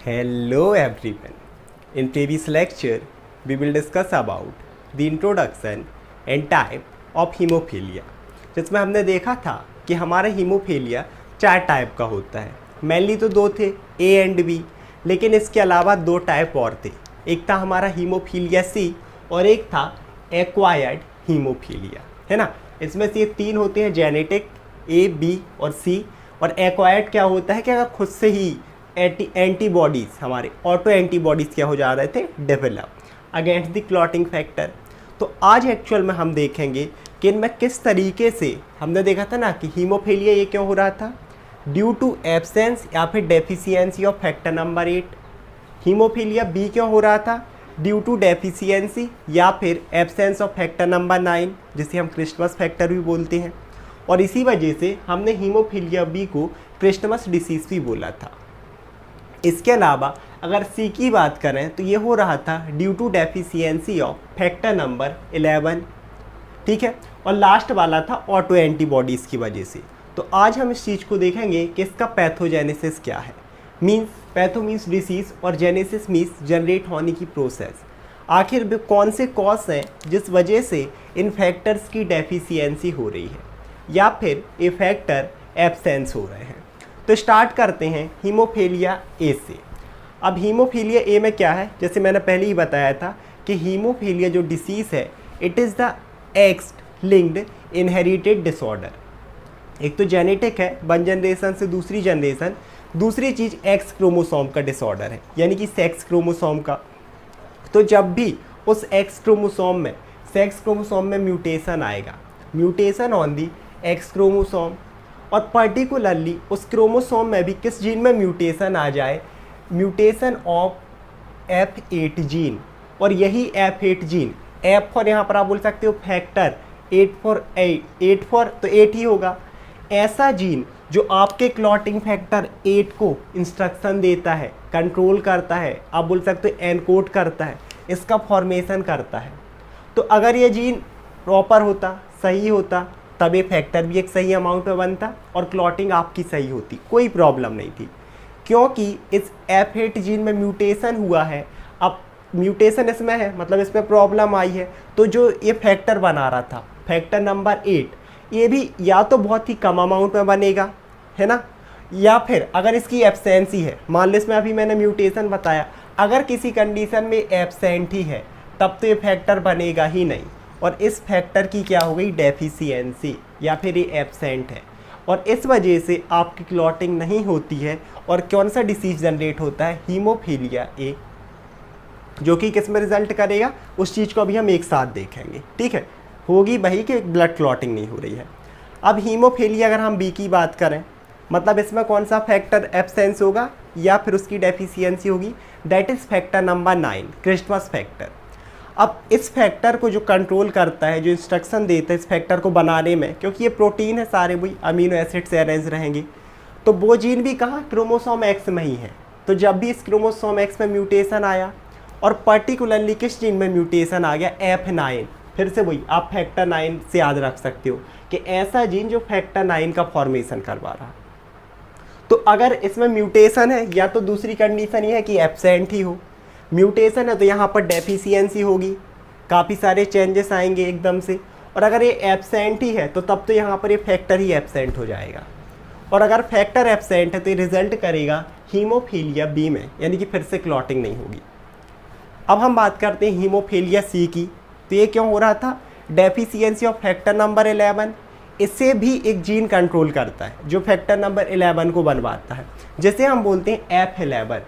Hello everyone. In previous lecture, we will discuss about the introduction and type of hemophilia. जिसमें हमने देखा था कि हमारा हीमोफीलिया 4 टाइप का होता है. मेनली तो 2 थे, A एंड B, लेकिन इसके अलावा 2 टाइप और थे. एक था हमारा हीमोफीलिया C और एक था एक्वायर्ड हीमोफीलिया, है ना. इसमें से ये 3 होते हैं, जेनेटिक A, B और C. और एक्वायर्ड क्या होता है कि अगर खुद से ही एंटीबॉडीज़, हमारे ऑटो एंटीबॉडीज़ क्या हो जा रहे थे, develop against the clotting factor. तो आज एक्चुअल में हम देखेंगे कि इनमें किस तरीके से, हमने देखा था ना कि हीमोफीलिया ये क्यों हो रहा था, ड्यू टू एब्सेंस या फिर deficiency of factor number 8. Haemophilia B क्यों हो रहा था, ड्यू टू डेफिशिएंसी या फिर एब्सेंस ऑफ फैक्टर नंबर 9, जिसे हम क्रिस्टमस फैक्टर भी बोलते हैं. और इसी वजह से हमने हीमोफीलिया बी को क्रिस्टमस डिसीज़ भी बोला था. इसके अलावा अगर सी की बात करें तो ये हो रहा था due to deficiency of factor number 11, ठीक है. और लास्ट वाला था ऑटो एंटीबॉडीज़ की वजह से. तो आज हम इस चीज़ को देखेंगे कि इसका पैथोजेनेसिस क्या है. मींस पैथो मीन्स डिसीज़ और जेनेसिस मीन्स जनरेट होने की प्रोसेस. आखिर कौन से कॉज हैं जिस वजह से इन फैक्टर्स की डेफिशिएंसी हो रही है या फिर ये फैक्टर एब्सेंस हो रहे हैं. तो स्टार्ट करते हैं हीमोफीलिया ए से. अब हीमोफीलिया ए में क्या है, जैसे मैंने पहले ही बताया था कि हीमोफीलिया जो डिसीज़ है, it is the x linked inherited disorder. एक तो जेनेटिक है, वन जनरेशन से दूसरी जनरेशन. दूसरी चीज़ एक्स क्रोमोसोम का डिसऑर्डर है, यानी कि सेक्स क्रोमोसोम का. तो जब भी उस एक्स क्रोमोसोम में, सेक्स क्रोमोसोम में म्यूटेशन आएगा, mutation on the x chromosome, और पर्टिकुलरली उस क्रोमोसोम में भी किस जीन में म्यूटेशन आ जाए, म्यूटेशन ऑफ F8 जीन. और यही F8 जीन, F फॉर यहाँ पर आप बोल सकते हो फैक्टर, 8 फॉर तो 8 ही होगा. ऐसा जीन जो आपके क्लॉटिंग फैक्टर 8 को इंस्ट्रक्शन देता है, कंट्रोल करता है, आप बोल सकते हो एनकोड करता है, इसका फॉर्मेशन करता है. तो अगर ये जीन प्रॉपर होता, सही होता, तब ये फैक्टर भी एक सही अमाउंट में बनता और क्लॉटिंग आपकी सही होती, कोई प्रॉब्लम नहीं थी. क्योंकि इस F8 जीन में म्यूटेशन हुआ है, अब म्यूटेशन इसमें है, मतलब इसमें प्रॉब्लम आई है. तो जो ये फैक्टर बना रहा था, फैक्टर नंबर 8, ये भी या तो बहुत ही कम अमाउंट में बनेगा, है ना, या फिर अगर इसकी एब्सेंसी है, मान लो इसमें अभी मैंने म्यूटेशन बताया, अगर किसी कंडीशन में एब्सेंट ही है तब तो ये फैक्टर बनेगा ही नहीं. और इस फैक्टर की क्या हो गई, डेफिशिएंसी, या फिर ये एब्सेंट है, और इस वजह से आपकी क्लॉटिंग नहीं होती है. और कौन सा डिसीज जनरेट होता है, हीमोफीलिया ए, जो कि किस में रिजल्ट करेगा, उस चीज़ को अभी हम एक साथ देखेंगे, ठीक है. होगी वही कि ब्लड क्लॉटिंग नहीं हो रही है. अब हीमोफीलिया अगर हम बी की बात करें, मतलब इसमें कौन सा फैक्टर एब्सेंस होगा या फिर उसकी डेफिशिएंसी होगी, that is factor number 9, Christmas factor. अब इस फैक्टर को जो कंट्रोल करता है, जो इंस्ट्रक्शन देता है इस फैक्टर को बनाने में, क्योंकि ये प्रोटीन है, सारे वही अमीनो एसिड से अरेंज रहेंगे, तो वो जीन भी कहाँ, क्रोमोसोम एक्स में ही है. तो जब भी इस क्रोमोसोम एक्स में म्यूटेशन आया, और पर्टिकुलरली किस जीन में म्यूटेशन आ गया, F9, फिर से वही आप फैक्टर 9 से याद रख सकते हो कि ऐसा जीन जो फैक्टर 9 का फॉर्मेशन करवा रहा. तो अगर इसमें म्यूटेशन है, या तो दूसरी कंडीशन ये है कि एब्सेंट ही हो, म्यूटेशन है तो यहाँ पर डेफिशिएंसी होगी, काफ़ी सारे चेंजेस आएंगे एकदम से. और अगर ये एब्सेंट ही है तो तब तो यहाँ पर ये फैक्टर ही एब्सेंट हो जाएगा. और अगर फैक्टर एब्सेंट है तो ये रिजल्ट करेगा हीमोफीलिया बी में, यानी कि फिर से क्लॉटिंग नहीं होगी. अब हम बात करते हैं हीमोफीलिया सी की. तो ये क्यों हो रहा था, डेफिशिएंसी ऑफ फैक्टर नंबर 11. इससे भी एक जीन कंट्रोल करता है जो फैक्टर नंबर 11 को बनवाता है, जैसे हम बोलते हैं F11.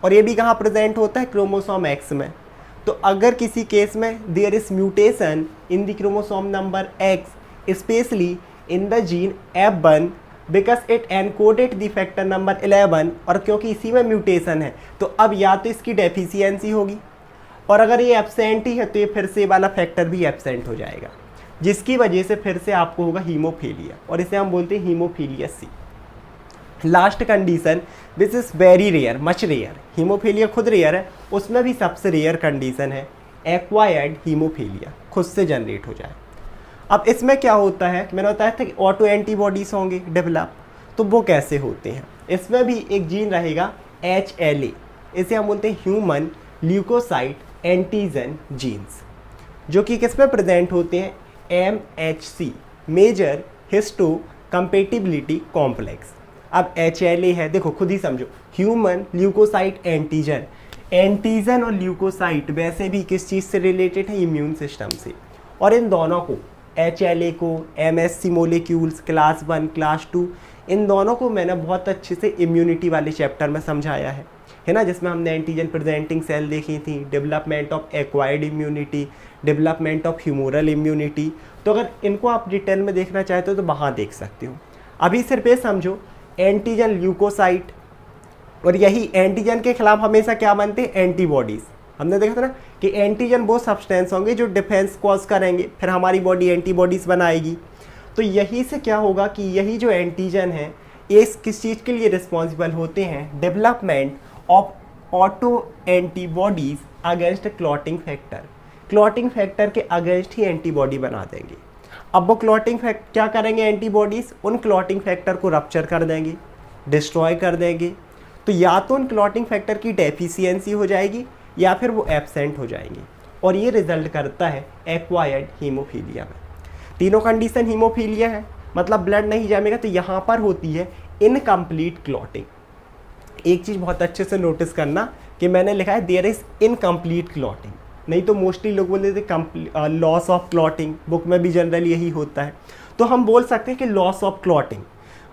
और ये भी कहाँ प्रेजेंट होता है, क्रोमोसोम एक्स में. तो अगर किसी केस में there is mutation in the chromosome number X, specially in the gene F1, because it encoded the factor number 11, और क्योंकि इसी में म्यूटेशन है तो अब या तो इसकी डेफिशिएंसी होगी, और अगर ये एब्सेंट ही है तो ये फिर से वाला फैक्टर भी एब्सेंट हो जाएगा, जिसकी वजह से फिर से आपको होगा हीमोफीलिया, और इसे हम बोलते हैं haemophilia C. Last condition which is very rare, much rare, haemophilia खुद रेयर है, उसमें भी सबसे रेयर कंडीशन है एक्वायर्ड हीमोफीलिया, खुद से जनरेट हो जाए. अब इसमें क्या होता है, मैंने बताया था कि ऑटो एंटीबॉडीज़ होंगे डेवलप. तो वो कैसे होते हैं, इसमें भी एक जीन रहेगा HLA, इसे हम बोलते हैं ह्यूमन ल्यूकोसाइट एंटीजन जीन्स, जो कि किस में प्रेजेंट होते हैं, MHC major histocompatibility complex. अब HLA है, देखो खुद ही समझो, ह्यूमन ल्यूकोसाइट एंटीजन, एंटीजन और ल्यूकोसाइट वैसे भी किस चीज़ से रिलेटेड है, इम्यून सिस्टम से। और इन दोनों को, HLA को, MSC मोलिक्यूल्स क्लास 1 क्लास 2, इन दोनों को मैंने बहुत अच्छे से इम्यूनिटी वाले चैप्टर में समझाया है ना, जिसमें हमने एंटीजन प्रेजेंटिंग सेल देखी थी, development of acquired immunity, development of humoral immunity. तो अगर इनको आप डिटेल में देखना चाहते हो तो वहाँ देख सकते हो। अभी सिर्फ ये समझो, एंटीजन ल्यूकोसाइट, और यही एंटीजन के खिलाफ हमेशा क्या बनते हैं, एंटीबॉडीज़। हमने देखा था ना कि एंटीजन वो सब्सटेंस होंगे जो डिफेंस कॉज करेंगे, फिर हमारी बॉडी एंटीबॉडीज़ बनाएगी। तो यही से क्या होगा कि यही जो एंटीजन है ये किस चीज़ के लिए रिस्पॉन्सिबल होते हैं, development of auto antibodies against clotting factor. Clotting factor के अगेंस्ट ही एंटीबॉडी बना देंगे। अब वो क्लॉटिंग फैक्टर क्या करेंगे, एंटीबॉडीज़ उन क्लॉटिंग फैक्टर को रप्चर कर देंगे, डिस्ट्रॉय कर देंगे। तो या तो उन क्लॉटिंग फैक्टर की डेफिशिएंसी हो जाएगी या फिर वो एब्सेंट हो जाएंगे, और ये रिजल्ट करता है एक्वायर्ड हीमोफीलिया में। तीनों कंडीशन हीमोफीलिया है, मतलब ब्लड नहीं जमेगा, तो यहाँ पर होती है इनकम्प्लीट क्लॉटिंग। एक चीज़ बहुत अच्छे से नोटिस करना कि मैंने लिखा है देयर इज इनकम्प्लीट क्लॉटिंग, नहीं तो मोस्टली लोग बोल देते लॉस ऑफ क्लॉटिंग, बुक में भी जनरली यही होता है। तो हम बोल सकते हैं कि लॉस ऑफ क्लॉटिंग,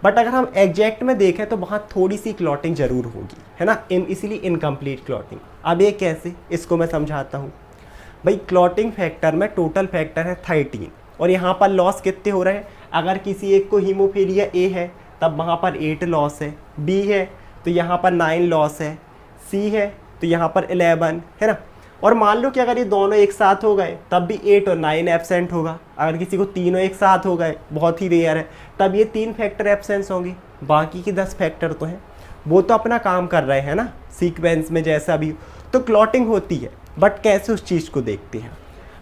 बट अगर हम एग्जैक्ट में देखें तो वहाँ थोड़ी सी क्लॉटिंग जरूर होगी, है ना, इसीलिए इनकम्प्लीट क्लॉटिंग। अब ये कैसे, इसको मैं समझाता हूँ। भाई क्लॉटिंग फैक्टर में टोटल फैक्टर है 13, और यहाँ पर लॉस कितने हो रहे हैं, अगर किसी एक को हीमोफीलिया A है तब वहाँ पर 8 लॉस है, B है तो यहाँ पर 9 लॉस है, C है तो यहाँ पर 11, है ना। और मान लो कि अगर ये दोनों एक साथ हो गए तब भी 8 और 9 एब्सेंट होगा। अगर किसी को तीनों एक साथ हो गए, बहुत ही रेयर है, तब ये 3 फैक्टर एब्सेंस होंगे। बाकी की 10 फैक्टर तो हैं, वो तो अपना काम कर रहे हैं ना, सीक्वेंस में जैसा भी। तो क्लॉटिंग होती है, बट कैसे उस चीज़ को देखते हैं।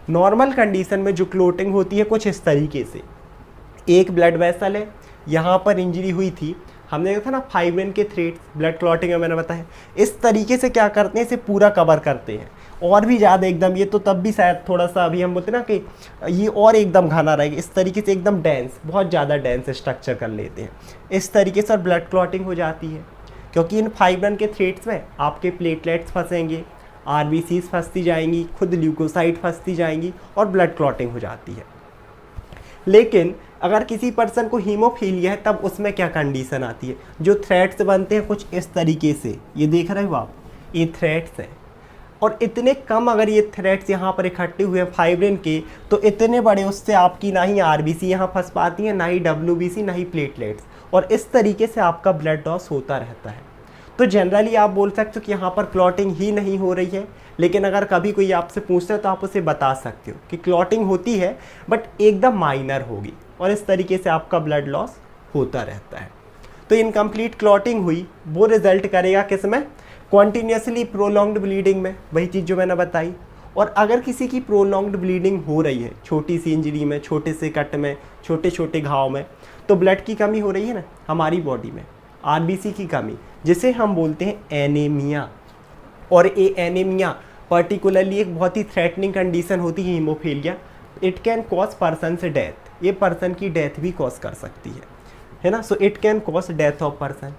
नॉर्मल कंडीशन में जो क्लॉटिंग होती है कुछ इस तरीके से, एक ब्लड वेसल है, यहाँ पर इंजरी हुई थी, हमने देखा था ना फाइब्रिन के थ्रेड्स, ब्लड क्लॉटिंग में मैंने बताया, इस तरीके से क्या करते हैं, इसे पूरा कवर करते हैं और भी ज़्यादा एकदम, ये तो तब भी शायद थोड़ा सा अभी हम बोलते हैं ना कि ये और एकदम घना रहेगा, इस तरीके से एकदम डेंस, बहुत ज़्यादा डेंस स्ट्रक्चर कर लेते हैं इस तरीके से, और ब्लड क्लॉटिंग हो जाती है। क्योंकि इन फाइब्रिन के थ्रेड्स में आपके प्लेटलेट्स फंसेंगे, RBCs फंसती जाएंगी, खुद ल्यूकोसाइट फंसती जाएंगी और ब्लड क्लॉटिंग हो जाती है। लेकिन अगर किसी पर्सन को हीमोफीलिया है तब उसमें क्या कंडीशन आती है, जो थ्रेड्स बनते हैं कुछ इस तरीके से, ये देख रहे हो आप, ये थ्रेड्स हैं, और इतने कम अगर ये थ्रेड्स यहाँ पर इकट्ठे हुए हैं फाइब्रिन के, तो इतने बड़े उससे आपकी ना ही RBC यहाँ फंस पाती है, ना ही WBC, ना ही प्लेटलेट्स, और इस तरीके से आपका ब्लड लॉस होता रहता है। तो जनरली आप बोल सकते हो कि यहाँ पर क्लॉटिंग ही नहीं हो रही है, लेकिन अगर कभी कोई आपसे पूछता है तो आप उसे बता सकते हो कि क्लॉटिंग होती है बट एकदम माइनर होगी, और इस तरीके से आपका ब्लड लॉस होता रहता है। तो इनकम्प्लीट क्लॉटिंग हुई, वो रिजल्ट करेगा किस में, कॉन्टीन्यूसली प्रोलॉन्ग्ड ब्लीडिंग में, वही चीज़ जो मैंने बताई। और अगर किसी की प्रोलॉन्ग्ड ब्लीडिंग हो रही है, छोटी सी इंजरी में, छोटे से कट में, छोटे छोटे घाव में, तो ब्लड की कमी हो रही है ना हमारी बॉडी में, RBC की कमी, जिसे हम बोलते हैं एनीमिया। और ये एनीमिया पर्टिकुलरली एक बहुत ही थ्रेटनिंग कंडीशन होती है haemophilia, it can cause person से डेथ, ये पर्सन की डेथ भी कॉज कर सकती है ना। So it can cause death of person.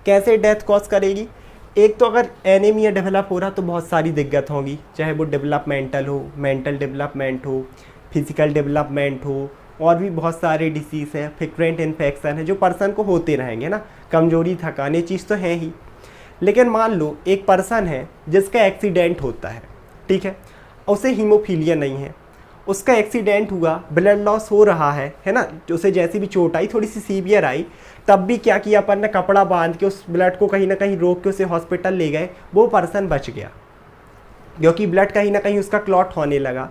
कैसे डेथ कॉज करेगी, एक तो अगर एनीमिया डेवलप हो रहा तो बहुत सारी दिक्कत होंगी, चाहे वो डेवलपमेंटल हो, मेंटल डेवलपमेंट हो, फिजिकल डेवलपमेंट हो, और भी बहुत सारे डिसीज़ हैं, फ्रिक्वेंट इन्फेक्शन है जो पर्सन को होते रहेंगे ना, कमजोरी थकान, ये चीज़ तो है ही। लेकिन मान लो एक पर्सन है जिसका एक्सीडेंट होता है, ठीक है, उसे हीमोफीलिया नहीं है, उसका एक्सीडेंट हुआ, ब्लड लॉस हो रहा है ना, उसे जैसी भी चोट आई, थोड़ी सी सीवियर आई, तब भी क्या किया अपन ने, कपड़ा बांध के उस ब्लड को कहीं ना कहीं रोक के उसे हॉस्पिटल ले गए, वो पर्सन बच गया क्योंकि ब्लड कहीं ना कहीं उसका क्लॉट होने लगा।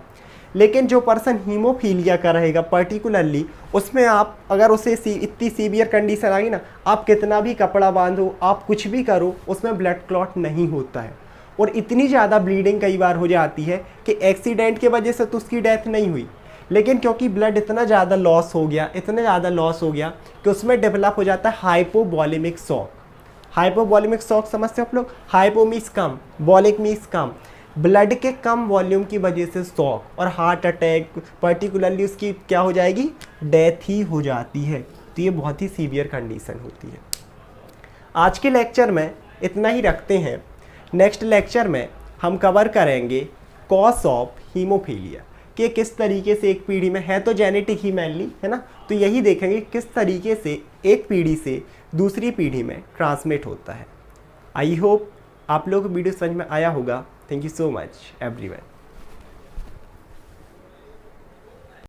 लेकिन जो पर्सन हीमोफीलिया का रहेगा पर्टिकुलरली, उसमें आप अगर उसे इतनी सीवियर कंडीशन आई ना, आप कितना भी कपड़ा बांधो, आप कुछ भी करो, उसमें ब्लड क्लॉट नहीं होता है, और इतनी ज़्यादा ब्लीडिंग कई बार हो जाती है कि एक्सीडेंट की वजह से तो उसकी डेथ नहीं हुई, लेकिन क्योंकि ब्लड इतना ज़्यादा लॉस हो गया, इतना ज़्यादा लॉस हो गया कि उसमें डेवलप हो जाता है हाइपोवॉलेमिक शॉक। हाइपोवॉल्यूमिक शॉक समझते हो आप लोग, हाइपो मीन्स कम, वॉलिक मीन्स कम, ब्लड के कम वॉल्यूम की वजह से शॉक और हार्ट अटैक, पर्टिकुलरली उसकी क्या हो जाएगी, डेथ ही हो जाती है। तो ये बहुत ही सीवियर कंडीशन होती है। आज के लेक्चर में इतना ही रखते हैं। नेक्स्ट लेक्चर में हम कवर करेंगे कॉज ऑफ हीमोफीलिया, कि किस तरीके से एक पीढ़ी में, है तो जेनेटिक ही मेनली, है ना, तो यही देखेंगे किस तरीके से एक पीढ़ी से दूसरी पीढ़ी में ट्रांसमिट होता है। आई होप आप लोगों को वीडियो समझ में आया होगा। Thank you so much everyone.